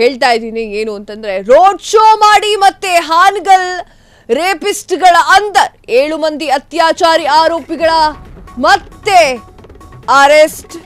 ಹೇಳ್ತಾ ಇದ್ದೀನಿ ಏನು ಅಂತಂದ್ರೆ ರೋಡ್ ಶೋ ಮಾಡಿ ಮತ್ತೆ ಹಾನಗಲ್ ರೇಪಿಸ್ಟ್ಗಳ ಅಂದರ್ 7 ಮಂದಿ ಅತ್ಯಾಚಾರಿ ಆರೋಪಿಗಳ ಮತ್ತೆ ಅರೆಸ್ಟ್.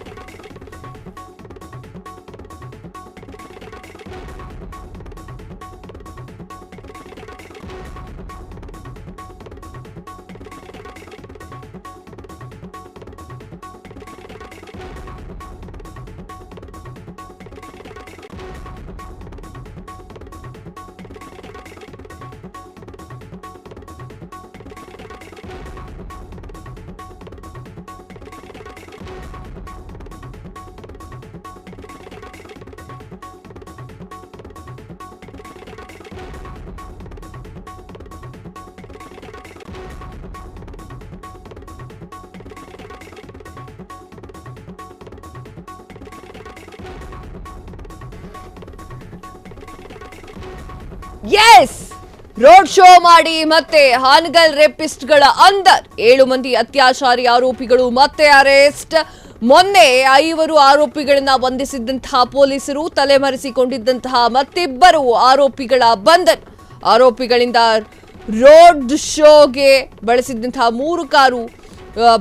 ಎಸ್, ರೋಡ್ ಶೋ ಮಾಡಿ ಮತ್ತೆ ಹಾನಗಲ್ ರೇಪಿಸ್ಟ್ಗಳ ಅಂದರ್ 7 ಮಂದಿ ಅತ್ಯಾಚಾರಿ ಆರೋಪಿಗಳು ಮತ್ತೆ ಅರೆಸ್ಟ್. ಮೊನ್ನೆ 5 ಆರೋಪಿಗಳನ್ನ ಬಂಧಿಸಿದ್ದಂತಹ ಪೊಲೀಸರು ತಲೆಮರೆಸಿಕೊಂಡಿದ್ದಂತಹ ಮತ್ತಿಬ್ಬರು ಆರೋಪಿಗಳ ಬಂಧನ. ಆರೋಪಿಗಳಿಂದ ರೋಡ್ ಶೋಗೆ ಬಳಸಿದ್ದಂತಹ 3 ಕಾರು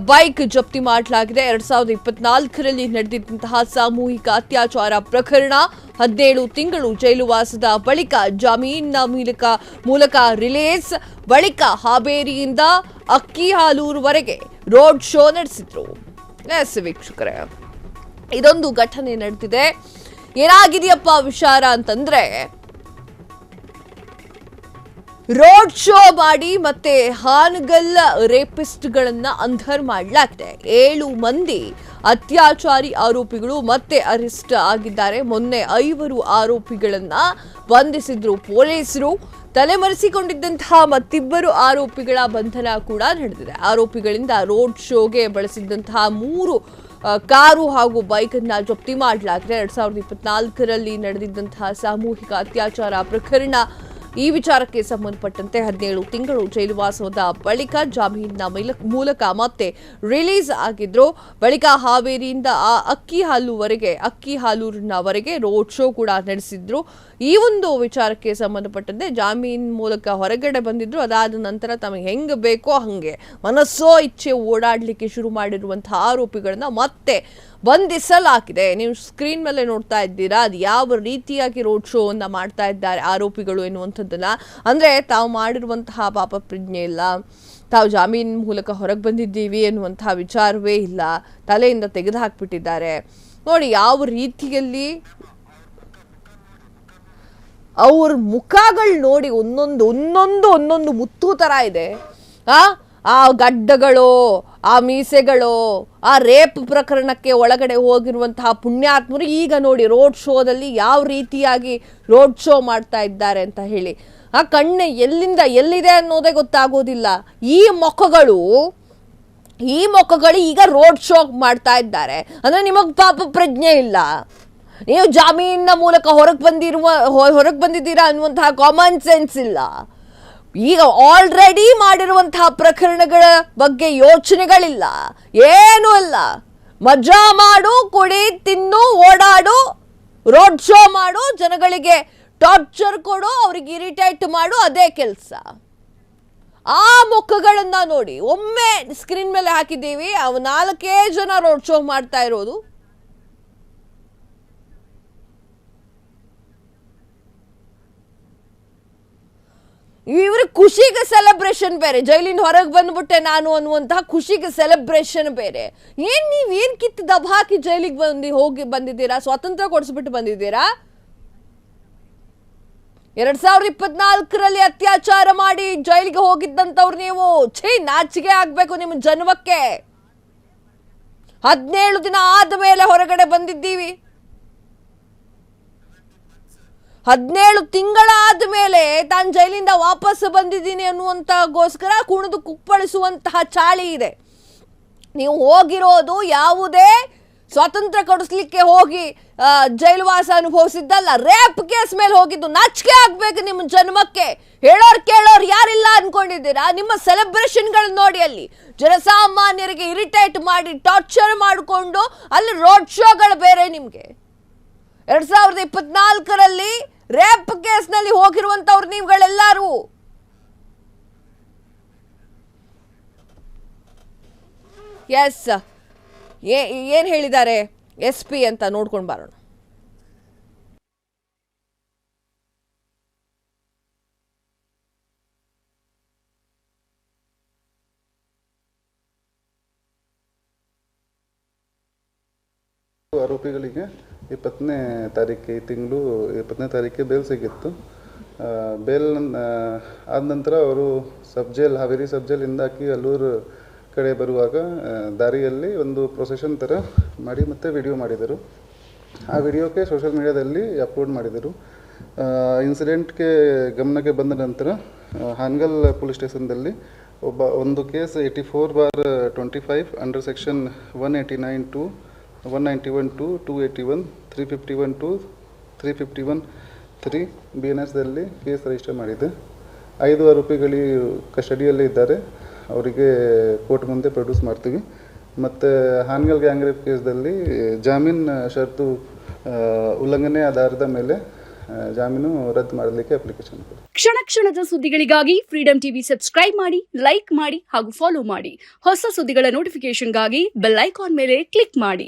ಬೈಕ್ ಜಪ್ತಿ ಮಾಡಲಾಗಿದೆ. 2024ರಲ್ಲಿ ನಡೆದಿದ್ದಂತಹ ಸಾಮೂಹಿಕ ಅತ್ಯಾಚಾರ ಪ್ರಕರಣ 17 ತಿಂಗಳು ಜೈಲುವಾಸದ ಬಳಿಕ ಜಾಮೀನಿನ ಮೂಲಕ ರಿಲೀಸ್. ಬಳಿಕ ಹಾವೇರಿಯಿಂದ ಅಕ್ಕಿಹಾಲೂರುವರೆಗೆ ರೋಡ್ ಶೋ ನಡೆಸಿದ್ರು. ಎಸ್ ವೀಕ್ಷಕರೇ, ಇದೊಂದು ಘಟನೆ ನಡೆದಿದೆ. ಏನಾಗಿದೆಯಪ್ಪ ವಿಚಾರ ಅಂತಂದ್ರೆ, ರೋಡ್ ಶೋ ಮಾಡಿ ಮತ್ತೆ ಹಾನಗಲ್ ರೇಪಿಸ್ಟ್ಗಳನ್ನ ಅಂಧರ್ ಮಾಡಲಾಗಿದೆ. 7 ಮಂದಿ ಅತ್ಯಾಚಾರಿ ಆರೋಪಿಗಳು ಮತ್ತೆ ಅರೆಸ್ಟ್ ಆಗಿದ್ದಾರೆ. ಮೊನ್ನೆ 5 ಆರೋಪಿಗಳನ್ನ ಬಂಧಿಸಿದ್ರು ಪೊಲೀಸರು. ತಲೆಮರೆಸಿಕೊಂಡಿದ್ದಂತಹ ಮತ್ತಿಬ್ಬರು ಆರೋಪಿಗಳ ಬಂಧನ ಕೂಡ ನಡೆದಿದೆ. ಆರೋಪಿಗಳಿಂದ ರೋಡ್ ಶೋಗೆ ಬಳಸಿದ್ದಂತಹ 3 ಕಾರು ಹಾಗೂ ಬೈಕ್ ಅನ್ನ ಜಪ್ತಿ ಮಾಡಲಾಗಿದೆ. 2024ರಲ್ಲಿ ನಡೆದಿದ್ದಂತಹ ಸಾಮೂಹಿಕ ಅತ್ಯಾಚಾರ ಪ್ರಕರಣ. ಈ ವಿಚಾರಕ್ಕೆ ಸಂಬಂಧಪಟ್ಟಂತೆ 17 ತಿಂಗಳು ಜೈಲುವಾಸದ ಬಳಿಕ ಜಾಮೀನಿನ ಮೂಲಕ ಮತ್ತೆ ರಿಲೀಸ್ ಆಗಿದ್ರು. ಬಳಿಕ ಹಾವೇರಿಯಿಂದ ಅಕ್ಕಿಹಾಲೂರಿನವರೆಗೆ ರೋಡ್ ಶೋ ಕೂಡ ನಡೆಸಿದ್ರು. ಈ ಒಂದು ವಿಚಾರಕ್ಕೆ ಸಂಬಂಧಪಟ್ಟಂತೆ ಜಾಮೀನ್ ಮೂಲಕ ಹೊರಗಡೆ ಬಂದಿದ್ರು. ಅದಾದ ನಂತರ ತಮಗೆ ಹೆಂಗೆ ಬೇಕೋ ಹಂಗೆ ಮನಸ್ಸೋ ಇಚ್ಛೆ ಓಡಾಡಲಿಕ್ಕೆ ಶುರು ಮಾಡಿರುವಂತಹ ಆರೋಪಿಗಳನ್ನ ಮತ್ತೆ ಬಂಧಿಸಲಾಗಿದೆ. ನೀವು ಸ್ಕ್ರೀನ್ ಮೇಲೆ ನೋಡ್ತಾ ಇದ್ದೀರಾ, ಅದು ಯಾವ ರೀತಿಯಾಗಿ ರೋಡ್ ಶೋ ಅನ್ನ ಮಾಡ್ತಾ ಇದ್ದಾರೆ ಆರೋಪಿಗಳು ಎನ್ನುವಂಥದ್ದನ್ನ. ಅಂದ್ರೆ ತಾವು ಮಾಡಿರುವಂತಹ ಪಾಪ ಪ್ರಜ್ಞೆ ಇಲ್ಲ, ತಾವು ಜಾಮೀನ್ ಮೂಲಕ ಹೊರಗೆ ಬಂದಿದ್ದೀವಿ ಎನ್ನುವಂತಹ ವಿಚಾರವೇ ಇಲ್ಲ, ತಲೆಯಿಂದ ತೆಗೆದು ಹಾಕ್ಬಿಟ್ಟಿದ್ದಾರೆ. ನೋಡಿ ಯಾವ ರೀತಿಯಲ್ಲಿ ಅವ್ರ ಮುಖಗಳು ನೋಡಿ ಒಂದೊಂದು ಮುತ್ತು ತರ ಇದೆ. ಆ ಗಡ್ಡಗಳು, ಆ ಮೀಸೆಗಳು, ಆ ರೇಪ್ ಪ್ರಕರಣಕ್ಕೆ ಒಳಗಡೆ ಹೋಗಿರುವಂತಹ ಪುಣ್ಯಾತ್ಮರು ಈಗ ನೋಡಿ ರೋಡ್ ಶೋದಲ್ಲಿ ಯಾವ ರೀತಿಯಾಗಿ ರೋಡ್ ಶೋ ಮಾಡ್ತಾ ಇದ್ದಾರೆ ಅಂತ ಹೇಳಿ. ಆ ಕಣ್ಣೆ ಎಲ್ಲಿದೆ ಅನ್ನೋದೇ ಗೊತ್ತಾಗೋದಿಲ್ಲ. ಈ ಮೊಕ್ಕಗಳು ಈಗ ರೋಡ್ ಶೋ ಮಾಡ್ತಾ ಇದ್ದಾರೆ ಅಂದ್ರೆ ನಿಮಗ್ ಪಾಪ ಪ್ರಜ್ಞೆ ಇಲ್ಲ. ನೀವು ಜಾಮೀನಿನ ಮೂಲಕ ಹೊರಗೆ ಬಂದಿದ್ದೀರಾ ಅನ್ನುವಂತಹ ಕಾಮನ್ ಸೆನ್ಸ್ ಇಲ್ಲ. ಈಗ ಆಲ್ರೆಡಿ ಮಾಡಿರುವಂತಹ ಪ್ರಕರಣಗಳ ಬಗ್ಗೆ ಯೋಚನೆಗಳಿಲ್ಲ, ಏನೂ ಇಲ್ಲ. ಮಜಾ ಮಾಡು, ಕುಡಿ, ತಿನ್ನು, ಓಡಾಡು, ರೋಡ್ ಶೋ ಮಾಡು, ಜನಗಳಿಗೆ ಟಾರ್ಚರ್ ಕೊಡು, ಅವ್ರಿಗೆ ಇರಿಟೇಟ್ ಮಾಡು, ಅದೇ ಕೆಲಸ. ಆ ಮುಖಗಳನ್ನ ನೋಡಿ ಒಮ್ಮೆ ಸ್ಕ್ರೀನ್ ಮೇಲೆ ಹಾಕಿದ್ದೀವಿ. 4 ಜನ ರೋಡ್ ಶೋ ಮಾಡ್ತಾ ಇರೋದು. ಇವ್ರ ಖುಷಿಗೆ ಸೆಲೆಬ್ರೇಷನ್ ಬೇರೆ, ಜೈಲಿಂದ ಹೊರಗೆ ಬಂದ್ಬಿಟ್ಟೆ ನಾನು ಅನ್ನುವಂತಹ ಖುಷಿಗೆ ಸೆಲೆಬ್ರೇಷನ್ ಬೇರೆ. ನೀವೇನ್ ಕಿತ್ತು ದಬ ಹಾಕಿ ಜೈಲಿಗೆ ಹೋಗಿ ಬಂದಿದ್ದೀರಾ? ಸ್ವಾತಂತ್ರ್ಯ ಕೊಡಿಸ್ಬಿಟ್ಟು ಬಂದಿದ್ದೀರಾ? 2024ರಲ್ಲಿ ಅತ್ಯಾಚಾರ ಮಾಡಿ ಜೈಲಿಗೆ ಹೋಗಿದ್ದಂಥವ್ರು ನೀವು. ನಾಚಿಕೆ ಆಗ್ಬೇಕು ನಿಮ್ಮ ಜನ್ಮಕ್ಕೆ. 17 ದಿನ ಆದ್ಮೇಲೆ ಹೊರಗಡೆ ಬಂದಿದ್ದೀವಿ. 17 ತಿಂಗಳಾದ ಮೇಲೆ ತಾನು ಜೈಲಿಂದ ವಾಪಸ್ ಬಂದಿದ್ದೀನಿ ಅನ್ನುವಂತಗೋಸ್ಕರ ಕುಣಿದು ಕುಪ್ಪಳಿಸುವಂತಹ ಚಾಳಿ ಇದೆ. ನೀವು ಹೋಗಿರೋದು ಯಾವುದೇ ಸ್ವಾತಂತ್ರ್ಯ ಕೊಡಿಸ್ಲಿಕ್ಕೆ ಹೋಗಿ ಜೈಲುವಾಸ ಅನುಭವಿಸಿದ್ದಲ್ಲ, ರೇಪ್ ಕೇಸ್ ಮೇಲೆ ಹೋಗಿದ್ದು. ನಾಚಿಕೆ ಆಗ್ಬೇಕು ನಿಮ್ಮ ಜನ್ಮಕ್ಕೆ. ಹೇಳೋರ್ ಕೇಳೋರ್ ಯಾರಿಲ್ಲ ಅನ್ಕೊಂಡಿದ್ದೀರಾ? ನಿಮ್ಮ ಸೆಲೆಬ್ರೇಷನ್ಗಳು ನೋಡಿ, ಅಲ್ಲಿ ಜನಸಾಮಾನ್ಯರಿಗೆ ಇರಿಟೇಟ್ ಮಾಡಿ ಟಾರ್ಚರ್ ಮಾಡಿಕೊಂಡು ಅಲ್ಲಿ ರೋಡ್ ಶೋಗಳು ಬೇರೆ. ನಿಮಗೆ 2024ರಲ್ಲಿ ರೇಪ್ ಕೇಸ್ನಲ್ಲಿ ಹೋಗಿರುವಂತವ್ರು ನೀವುಗಳೆಲ್ಲರೂ. ಎಸ್, ಏನ್ ಹೇಳಿದ್ದಾರೆ SP ಅಂತ ನೋಡ್ಕೊಂಡು ಬರೋಣ. ಆರೋಪಿಗಳಿಗೆ 20ನೇ ತಾರೀಕು ಈ ತಿಂಗಳು 20ನೇ ತಾರೀಕಿಗೆ ಬೇಲ್ ಸಿಗಿತ್ತು. ಬೇಲ್ ಆದ ನಂತರ ಅವರು ಹಾವೇರಿ ಸಬ್ ಜೈಲಿಂದ ಅಲ್ಲೂರು ಕಡೆ ಬರುವಾಗ ದಾರಿಯಲ್ಲಿ ಒಂದು ಪ್ರೊಸೆಷನ್ ಥರ ಮಾಡಿ ಮತ್ತು ವಿಡಿಯೋ ಮಾಡಿದರು. ಆ ವಿಡಿಯೋಕ್ಕೆ ಸೋಷಿಯಲ್ ಮೀಡಿಯಾದಲ್ಲಿ ಅಪ್ಲೋಡ್ ಮಾಡಿದರು. ಇನ್ಸಿಡೆಂಟ್ಗೆ ಗಮನಕ್ಕೆ ಬಂದ ನಂತರ ಹಾನಗಲ್ ಪೊಲೀಸ್ ಸ್ಟೇಷನ್ದಲ್ಲಿ ಒಂದು ಕೇಸ್ 84/25 ಅಂಡರ್ ಸೆಕ್ಷನ್ 189(2), 191(2), 281, 351(2), 351(3) BNSದಲ್ಲಿ ಕೇಸ್ ರಿಜಿಸ್ಟರ್ ಮಾಡಿದೆ. 5 ಆರೋಪಿಗಳು ಕಸ್ಟಡಿಯಲ್ಲೇ ಇದ್ದಾರೆ. ಅವರಿಗೆ ಕೋರ್ಟ್ ಮುಂದೆ ಪ್ರೊಡ್ಯೂಸ್ ಮಾಡ್ತೀವಿ. ಮತ್ತು ಹಾನಗಲ್ ಗ್ಯಾಂಗ್ ರೇಪ್ ಕೇಸ್ದಲ್ಲಿ ಜಾಮೀನು ಷರತ್ತು ಉಲ್ಲಂಘನೆ ಆಧಾರದ ಮೇಲೆ ಜಾಮೀನು ರದ್ದು ಮಾಡಲಿಕ್ಕೆ ಅಪ್ಲಿಕೇಶನ್. ಕ್ಷಣ ಕ್ಷಣದ ಸುದ್ದಿಗಳಿಗಾಗಿ ಫ್ರೀಡಂ ಟಿವಿ ಸಬ್ಸ್ಕ್ರೈಬ್ ಮಾಡಿ, ಲೈಕ್ ಮಾಡಿ ಹಾಗೂ ಫಾಲೋ ಮಾಡಿ. ಹೊಸ ಸುದ್ದಿಗಳ ನೋಟಿಫಿಕೇಶನ್ಗಾಗಿ ಬೆಲ್ ಐಕಾನ್ ಮೇಲೆ ಕ್ಲಿಕ್ ಮಾಡಿ.